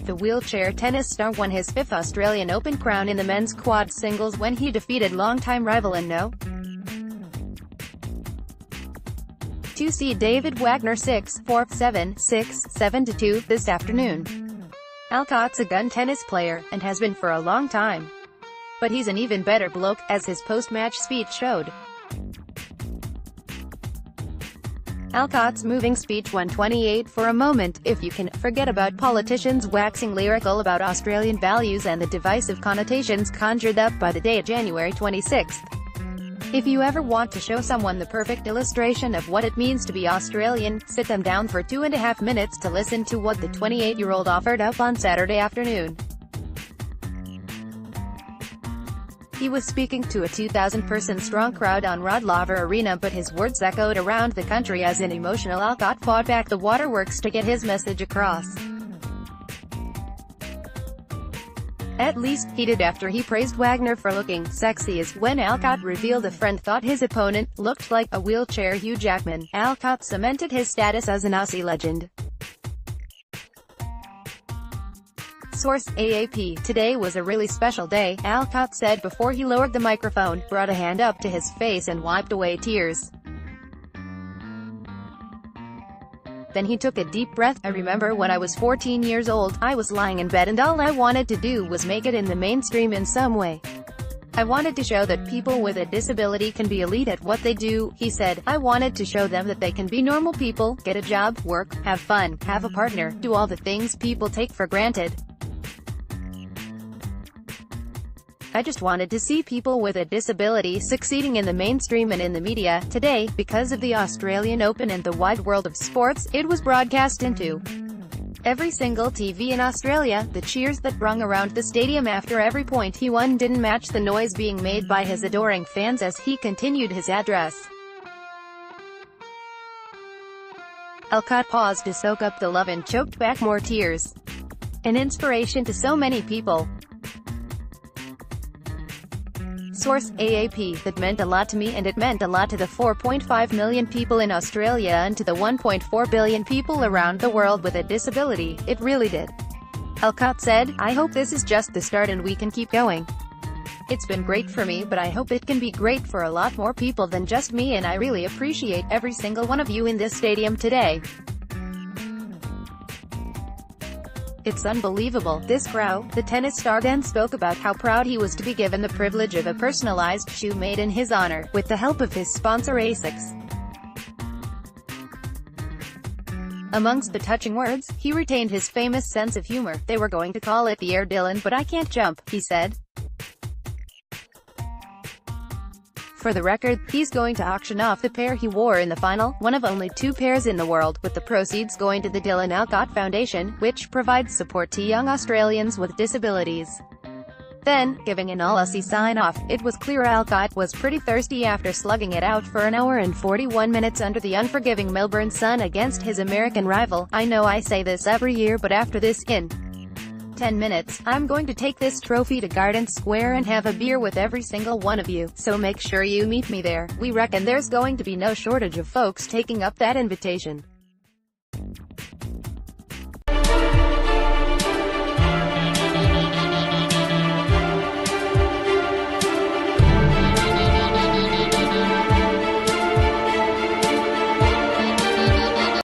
The wheelchair tennis star won his 5th Australian Open crown in the men's quad singles when he defeated longtime rival and No. 2 seed David Wagner 6-4, 7-6, 7-2 this afternoon. Alcott's a gun tennis player, and has been for a long time. But he's an even better bloke, as his post-match speech showed. Alcott's moving speech won 28 for a moment, if you can, forget about politicians waxing lyrical about Australian values and the divisive connotations conjured up by the day of January 26. If you ever want to show someone the perfect illustration of what it means to be Australian, sit them down for 2.5 minutes to listen to what the 28-year-old offered up on Saturday afternoon. He was speaking to a 2,000-person strong crowd on Rod Laver Arena, but his words echoed around the country as an emotional Alcott fought back the waterworks to get his message across. At least, he did, after he praised Wagner for looking sexy as when Alcott revealed a friend thought his opponent looked like a wheelchair Hugh Jackman. Alcott cemented his status as an Aussie legend. Source: AAP. Today was a really special day, Alcott said before he lowered the microphone, brought a hand up to his face and wiped away tears. Then he took a deep breath. I remember when I was 14 years old, I was lying in bed and all I wanted to do was make it in the mainstream in some way. I wanted to show that people with a disability can be elite at what they do, he said. I wanted to show them that they can be normal people, get a job, work, have fun, have a partner, do all the things people take for granted. I just wanted to see people with a disability succeeding in the mainstream and in the media. Today, because of the Australian Open and the wide world of sports, it was broadcast into every single TV in Australia. The cheers that rung around the stadium after every point he won didn't match the noise being made by his adoring fans as he continued his address. Alcott paused to soak up the love and choked back more tears. An inspiration to so many people. Source: AAP. That meant a lot to me, and it meant a lot to the 4.5 million people in Australia and to the 1.4 billion people around the world with a disability. It really did. Alcott said, I hope this is just the start and we can keep going. It's been great for me, but I hope it can be great for a lot more people than just me, and I really appreciate every single one of you in this stadium today. It's unbelievable, this crowd. The tennis star then spoke about how proud he was to be given the privilege of a personalized shoe made in his honor, with the help of his sponsor ASICS. Amongst the touching words, he retained his famous sense of humor. They were going to call it the Air Dylan, but I can't jump, he said. For the record, he's going to auction off the pair he wore in the final, one of only 2 pairs in the world, with the proceeds going to the Dylan Alcott Foundation, which provides support to young Australians with disabilities. Then, giving an all-Aussie sign-off, it was clear Alcott was pretty thirsty after slugging it out for an hour and 41 minutes under the unforgiving Melbourne sun against his American rival. I know I say this every year, but after this, in 10 minutes, I'm going to take this trophy to Garden Square and have a beer with every single one of you, so make sure you meet me there. We reckon there's going to be no shortage of folks taking up that invitation.